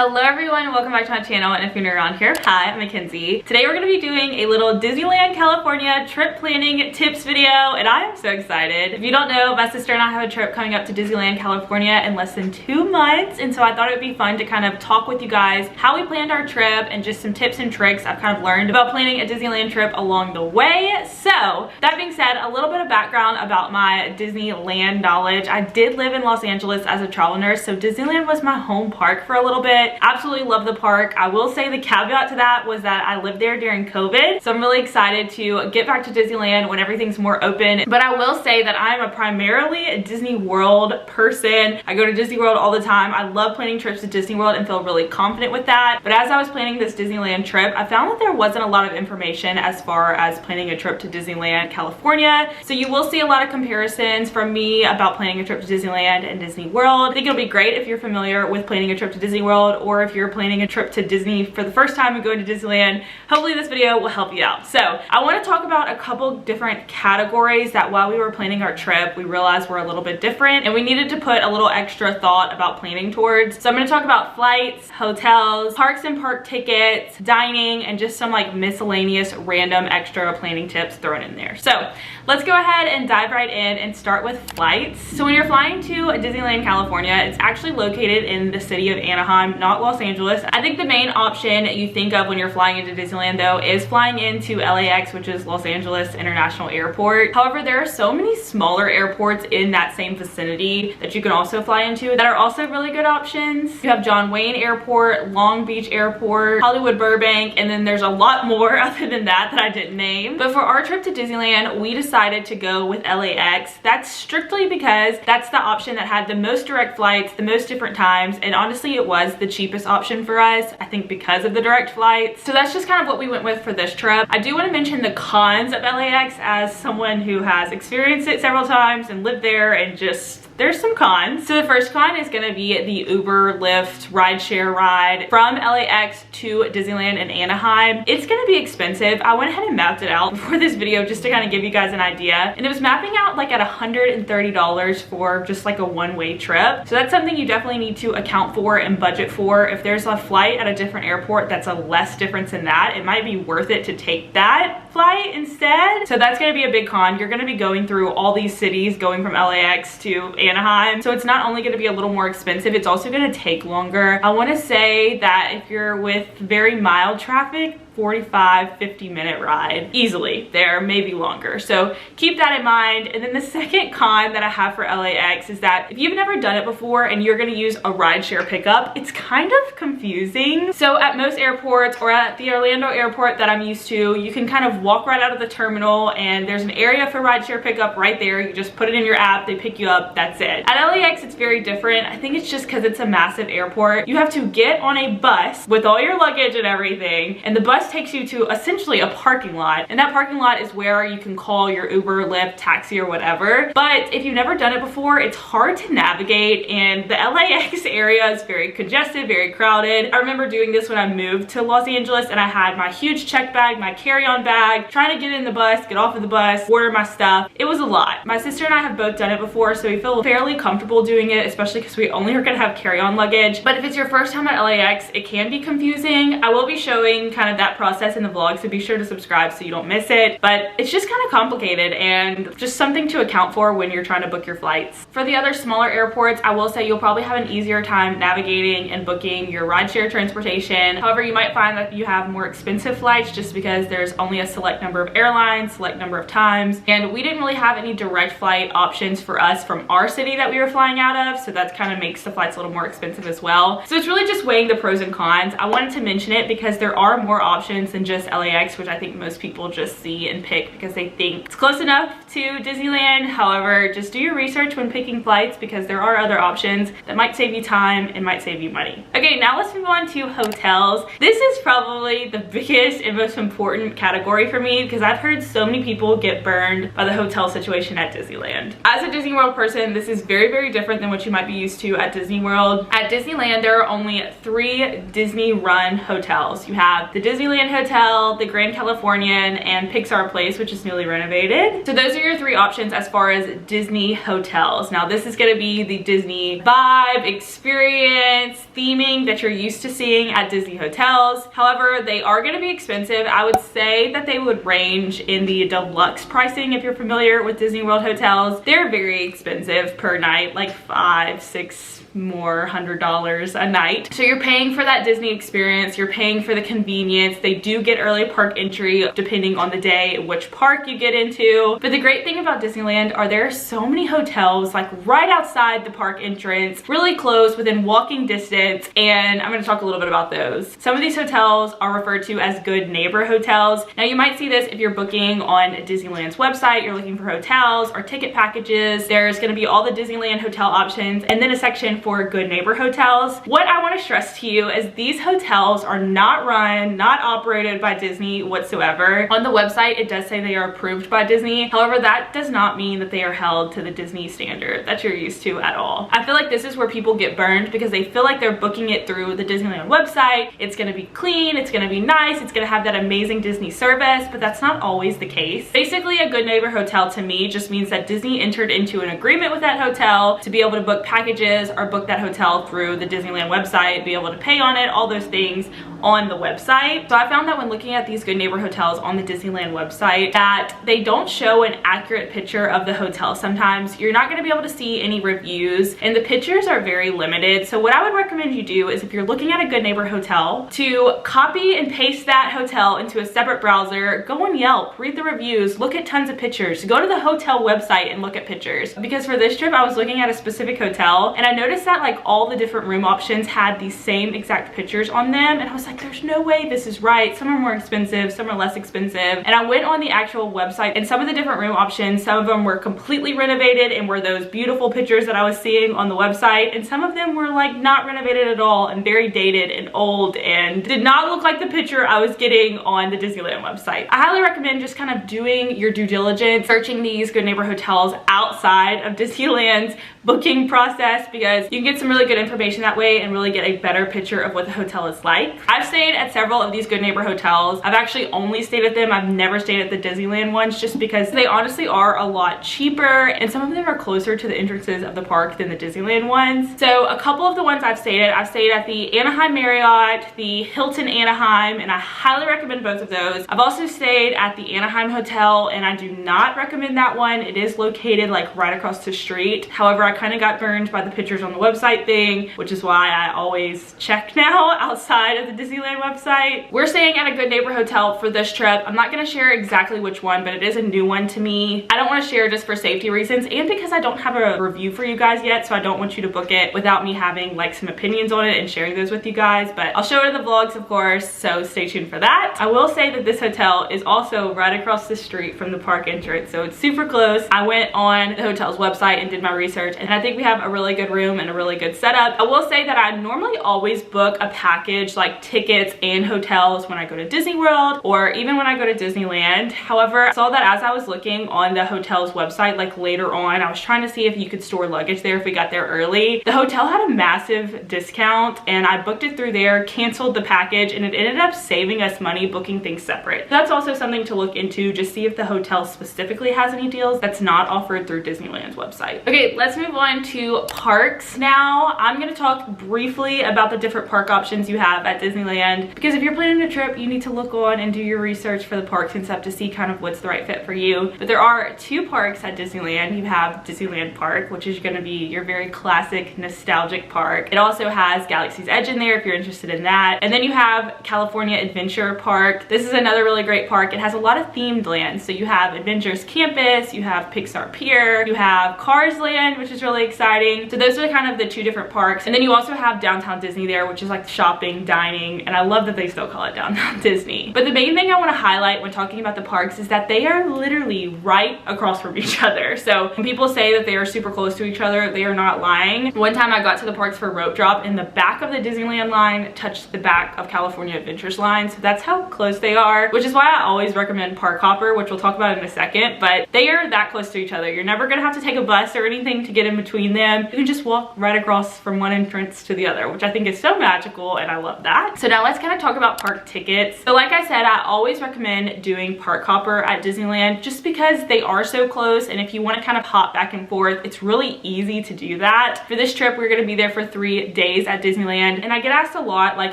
Hello everyone, welcome back to my channel, and if you're new around here, hi, I'm Mackenzie. Today we're going to be doing a little Disneyland California trip planning tips video, and I am so excited. If you don't know, my sister and I have a trip coming up to Disneyland California in less than 2 months, and so I thought it would be fun to kind of talk with you guys how we planned our trip and just some tips and tricks I've kind of learned about planning a Disneyland trip along the way. So that being said, a little bit of background about my Disneyland knowledge. I did live in Los Angeles as a travel nurse, so Disneyland was my home park for a little bit. Absolutely love the park. I will say the caveat to that was that I lived there during COVID, so I'm really excited to get back to Disneyland when everything's more open. But I will say that I'm primarily a Disney World person. I go to Disney World all the time. I love planning trips to Disney World and feel really confident with that. But as I was planning this Disneyland trip, I found that there wasn't a lot of information as far as planning a trip to Disneyland California. So you will see a lot of comparisons from me about planning a trip to Disneyland and Disney World. I think it'll be great if you're familiar with planning a trip to Disney World, or if you're planning a trip to Disney for the first time and going to Disneyland. Hopefully this video will help you out. So I want to talk about a couple different categories that while we were planning our trip, we realized were a little bit different and we needed to put a little extra thought about planning towards. So I'm going to talk about flights, hotels, parks and park tickets, dining, and just some like miscellaneous random extra planning tips thrown in there. So let's go ahead and dive right in and start with flights. So when you're flying to Disneyland California, it's actually located in the city of Anaheim, not Los Angeles. I think the main option you think of when you're flying into Disneyland though is flying into LAX, which is Los Angeles International Airport. However, there are so many smaller airports in that same vicinity that you can also fly into that are also really good options. You have John Wayne Airport, Long Beach Airport, Hollywood Burbank, and then there's a lot more other than that I didn't name. But for our trip to Disneyland, we decided to go with LAX. That's strictly because that's the option that had the most direct flights, the most different times, and honestly it was the cheapest option for us, I think, because of the direct flights. So that's just kind of what we went with for this trip. I do want to mention the cons of LAX as someone who has experienced it several times and lived there, and just there's some cons. So the first con is going to be the Uber, Lyft, rideshare ride from LAX to Disneyland in Anaheim. It's going to be expensive. I went ahead and mapped it out before this video just to kind of give you guys an idea, and it was mapping out like at $130 for just like a one-way trip. So that's something you definitely need to account for and budget for. If there's a flight at a different airport that's a less difference than that, it might be worth it to take that flight instead. So that's going to be a big con. You're going to be going through all these cities going from LAX to Anaheim, so it's not only going to be a little more expensive, it's also going to take longer. I want to say that if you're with very mild traffic, 45-50 minute ride easily there, maybe longer. So keep that in mind. And then the second con that I have for LAX is that if you've never done it before and you're going to use a rideshare pickup, it's kind of confusing. So at most airports, or at the Orlando airport that I'm used to, you can kind of walk right out of the terminal and there's an area for rideshare pickup right there. You just put it in your app, they pick you up, that's it. At LAX it's very different. I think it's just because it's a massive airport. You have to get on a bus with all your luggage and everything, and the bus takes you to essentially a parking lot, and that parking lot is where you can call your Uber, Lyft, taxi, or whatever. But if you've never done it before, it's hard to navigate, and the LAX area is very congested, very crowded. I remember doing this when I moved to Los Angeles and I had my huge check bag, my carry-on bag, trying to get in the bus, get off of the bus, order my stuff. It was a lot. My sister and I have both done it before, so we feel fairly comfortable doing it, especially because we only are going to have carry-on luggage. But if it's your first time at LAX, it can be confusing. I will be showing kind of that process in the vlog, so be sure to subscribe so you don't miss it. But it's just kind of complicated and just something to account for when you're trying to book your flights. For the other smaller airports, I will say you'll probably have an easier time navigating and booking your rideshare transportation. However, you might find that you have more expensive flights just because there's only a select number of airlines, select number of times, and we didn't really have any direct flight options for us from our city that we were flying out of, so that kind of makes the flights a little more expensive as well. So it's really just weighing the pros and cons. I wanted to mention it because there are more options than just LAX, which I think most people just see and pick because they think it's close enough to Disneyland. However, just do your research when picking flights because there are other options that might save you time and might save you money. Okay, now let's move on to hotels. This is probably the biggest and most important category for me because I've heard so many people get burned by the hotel situation at Disneyland. As a Disney World person, this is very, very different than what you might be used to at Disney World. At Disneyland, there are only 3 Disney-run hotels. You have the Disneyland Disneyland Hotel, the Grand Californian, and Pixar Place, which is newly renovated. So those are your three options as far as Disney hotels. Now this is going to be the Disney vibe, experience, theming that you're used to seeing at Disney hotels. However, they are going to be expensive. I would say that they would range in the deluxe pricing. If you're familiar with Disney World hotels, they're very expensive per night, like $500, $600 more a night. So you're paying for that Disney experience, you're paying for the convenience. They do get early park entry depending on the day which park you get into. But the great thing about Disneyland are there are so many hotels like right outside the park entrance, really close within walking distance, and I'm going to talk a little bit about those. Some of these hotels are referred to as good neighbor hotels. Now you might see this if you're booking on Disneyland's website, you're looking for hotels or ticket packages. There's going to be all the Disneyland hotel options and then a section for good neighbor hotels. What I want to stress to you is these hotels are not run, not operated by Disney whatsoever. On the website, it does say they are approved by Disney. However, that does not mean that they are held to the Disney standard that you're used to at all. I feel like this is where people get burned because they feel like they're booking it through the Disneyland website. It's going to be clean, it's going to be nice, it's going to have that amazing Disney service, but that's not always the case. Basically, a good neighbor hotel to me just means that Disney entered into an agreement with that hotel to be able to book packages or book that hotel through the Disneyland website, be able to pay on it, all those things on the website. So I found that when looking at these good neighbor hotels on the Disneyland website that they don't show an accurate picture of the hotel. Sometimes you're not going to be able to see any reviews and the pictures are very limited. So what I would recommend you do is if you're looking at a good neighbor hotel to copy and paste that hotel into a separate browser, go on Yelp, read the reviews, look at tons of pictures, go to the hotel website and look at pictures. Because for this trip I was looking at a specific hotel and I noticed that like all the different room options had these same exact pictures on them and I was like, there's no way this is right. Some are more expensive, some are less expensive. And I went on the actual website and some of the different room options, some of them were completely renovated and were those beautiful pictures that I was seeing on the website, and some of them were like not renovated at all and very dated and old and did not look like the picture I was getting on the Disneyland website. I highly recommend just kind of doing your due diligence, searching these good neighbor hotels outside of Disneyland's booking process because you can get some really good information that way and really get a better picture of what the hotel is like. I've stayed at several of these good neighbor hotels. I've actually only stayed at them. I've never stayed at the Disneyland ones just because they honestly are a lot cheaper and some of them are closer to the entrances of the park than the Disneyland ones. So a couple of the ones I've stayed at the Anaheim Marriott, the Hilton Anaheim, and I highly recommend both of those. I've also stayed at the Anaheim Hotel and I do not recommend that one. It is located like right across the street. However, I kind of got burned by the pictures on the website thing, which is why I always check now outside of the Disneyland website. We're staying at a good neighbor hotel for this trip. I'm not going to share exactly which one, but it is a new one to me. I don't want to share just for safety reasons and because I don't have a review for you guys yet, so I don't want you to book it without me having like some opinions on it and sharing those with you guys, but I'll show it in the vlogs of course, so stay tuned for that. I will say that this hotel is also right across the street from the park entrance, so it's super close. I went on the hotel's website and did my research and I think we have a really good room and a really good setup. I will say that I normally always book a package like tickets and hotels when I go to Disney World or even when I go to Disneyland. However, I saw that as I was looking on the hotel's website like later on, I was trying to see if you could store luggage there if we got there early. The hotel had a massive discount and I booked it through there, canceled the package, and it ended up saving us money booking things separate. That's also something to look into, just see if the hotel specifically has any deals that's not offered through Disneyland's website. Okay, let's move on to parks now. I'm going to talk briefly about the different park options you have at Disneyland because if you're planning a trip, you need to look on and do your research for the parks and stuff to see kind of what's the right fit for you. But there are two parks at Disneyland. You have Disneyland Park, which is going to be your very classic nostalgic park. It also has Galaxy's Edge in there if you're interested in that. And then you have California Adventure Park. This is another really great park. It has a lot of themed lands. So you have Adventures Campus, you have Pixar Pier, you have Cars Land, which is really exciting. So those are kind of the two different parks. And then you also have Downtown Disney there, which is like shopping, dining, and I love that they still call it Downtown Disney. But the main thing I want to highlight when talking about the parks is that they are literally right across from each other. So when people say that they are super close to each other, they are not lying. One time I got to the parks for rope drop and the back of the Disneyland line touched the back of California Adventures line. So that's how close they are, which is why I always recommend Park Hopper, which we'll talk about in a second, but they are that close to each other. You're never gonna have to take a bus or anything to get in between them. You can just walk right across from one entrance to the other, which I think is so magical and I love that. So now let's kind of talk about park tickets. So like I said, I always recommend doing park hopper at Disneyland just because they are so close, and if you want to kind of hop back and forth, it's really easy to do that. For this trip, we're going to be there for 3 days at Disneyland, and I get asked a lot, like,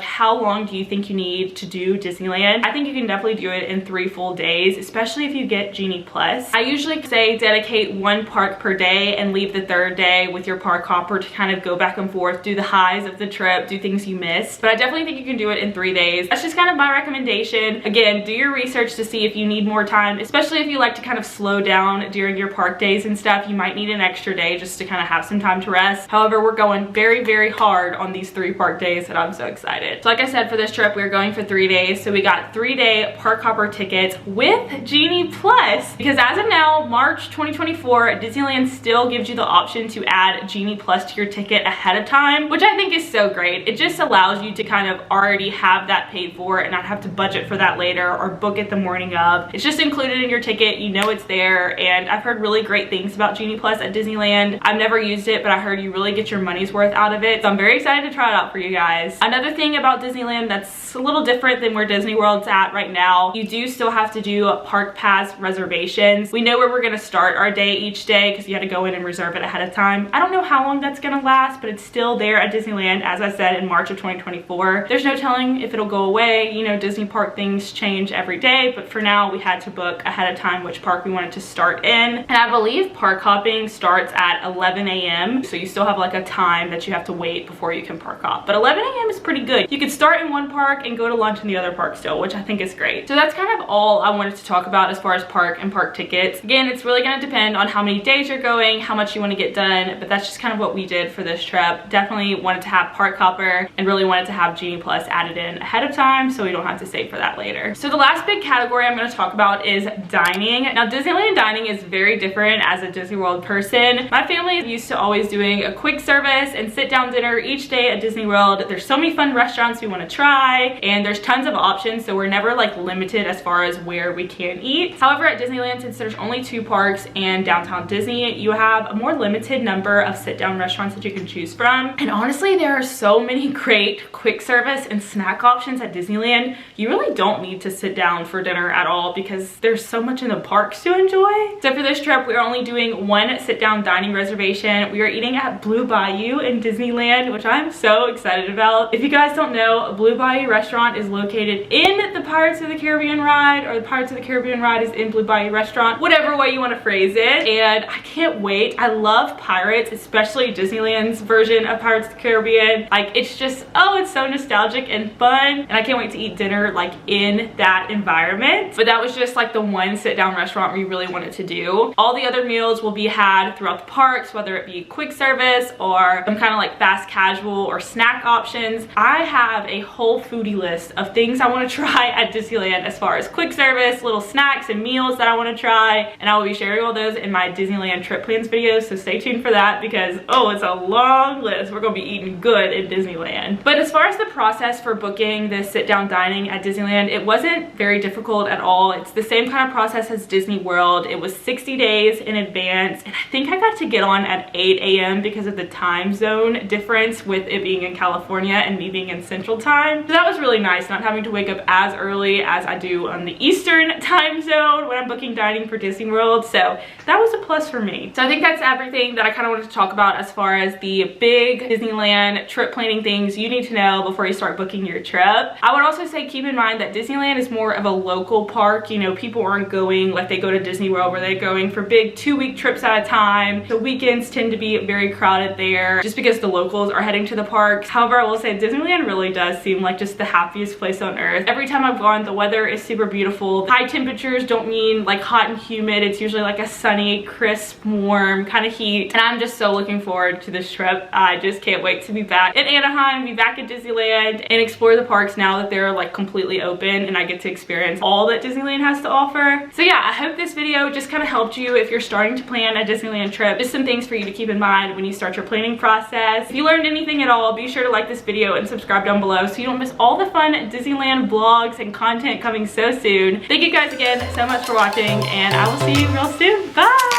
how long do you think you need to do Disneyland? I think you can definitely do it in 3 full days, especially if you get Genie Plus. I usually say dedicate 1 park per day and leave the 3rd day with your park hopper to kind of go back and forth, do the highs of the trip, do things you missed. But I definitely think you can do it in 3 days. That's just kind of my recommendation. Again, do your research to see if you need more time, especially if you like to kind of slow down during your park days and stuff. You might need an extra day just to kind of have some time to rest. However, we're going very, very hard on these 3 park days and I'm so excited. So like I said, for this trip, we're going for 3 days. So we got 3-day park hopper tickets with Genie Plus, because as of now, March 2024, Disneyland still gives you the option to add Genie Plus to your ticket ahead of time, which I think is so great. It just allows you to kind of already have that paid for and not have to budget for that later or book it the morning of. It's just included in your ticket, you know it's there, and I've heard really great things about Genie Plus at Disneyland. I've never used it, but I heard you really get your money's worth out of it, so I'm very excited to try it out for you guys. Another thing about Disneyland that's a little different than where Disney World's at right now, you do still have to do park pass reservations. We know where we're gonna start our day each day because you had to go in and reserve it ahead of time. I don't know how long that's gonna last, but it's still there at Disneyland, as I said, in March of 2024. There's no telling if it'll go away. You know, Disney park things change every day, but for now we had to book ahead of time which park we wanted to start in. And I believe park hopping starts at 11 a.m. so you still have like a time that you have to wait before you can park hop. But 11 a.m. is pretty good. You could start in one park and go to lunch in the other park still, which I think is great. So that's kind of all I wanted to talk about as far as park and park tickets. Again, it's really going to depend on how many days you're going, how much you want to get done, but that's just kind of what we did for this trip. Definitely wanted to have park hopper and really wanted to have Genie Plus added in ahead of time so we don't have to save for that later. So the last big category I'm going to talk about is dining. Now, Disneyland dining is very different as a Disney World person. My family is used to always doing a quick service and sit down dinner each day at Disney World. There's so many fun restaurants we want to try, and there's tons of options, so we're never like limited as far as where we can eat. However, at Disneyland, since there's only 2 parks and Downtown Disney, you have a more limited number of sit-down restaurants that you can choose from. And honestly, there are so many great quick service and snack options at Disneyland. You really don't need to sit down for dinner at all because there's so much in the parks to enjoy. So for this trip, we're only doing 1 sit-down dining reservation. We are eating at Blue Bayou in Disneyland, which I'm so excited about. If you guys don't know, Blue Bayou restaurant is located in the Pirates of the Caribbean ride, or the Pirates of the Caribbean ride is in Blue Bayou restaurant, whatever way you want to phrase it. And I can't wait. I love Pirates, especially Disneyland's version of Pirates of the Caribbean. Like, it's just, oh, it's so nostalgic and fun, and I can't wait to eat dinner like in that environment. But that was just like the 1 sit-down restaurant we really wanted to do. All the other meals will be had throughout the parks, whether it be quick service or some kind of like fast casual or snack options. I have a whole foodie list of things I want to try at Disneyland as far as quick service, little snacks and meals that I want to try, and I will be sharing all those in my Disneyland trip plans video, so stay tuned for that because, oh, it's a long list. We're gonna be eating good in Disneyland. But as far as the process for booking this sit-down dining at Disneyland, it wasn't very difficult at all. It's the same kind of process as Disney World. It was 60 days in advance, and I think I got to get on at 8 a.m. because of the time zone difference with it being in California and me being in Central Time. So that was really nice, not having to wake up as early as I do on the Eastern time zone when I'm booking dining for Disney World. So that was a plus for me. So I think that's everything that I kind of wanted to talk about as far as the big Disneyland trip planning things you need to know before you start booking your trip. I would also say keep in mind that Disneyland is more of a local park. You know, people aren't going like they go to Disney World where they're going for big 2-week trips at a time. The weekends tend to be very crowded there just because the locals are heading to the parks. However, I will say Disneyland really does seem like just the happiest place on earth. Every time I've gone, the weather is super beautiful. High temperatures don't mean like hot and humid. It's usually like a sunny, crisp, warm kind of heat. And I'm just so looking forward to this trip. I just can't wait to be back in Anaheim, be back at Disneyland, and explore the parks now that they're like completely open and I get to experience all that Disneyland has to offer. So yeah, I hope this video just kind of helped you if you're starting to plan a Disneyland trip. Just some things for you to keep in mind when you start your planning process. If you learned anything at all, be sure to like this video and subscribe down below so you don't miss all the fun Disneyland vlogs and content coming so soon. Thank you guys again so much for watching, and I will see you real soon. Bye!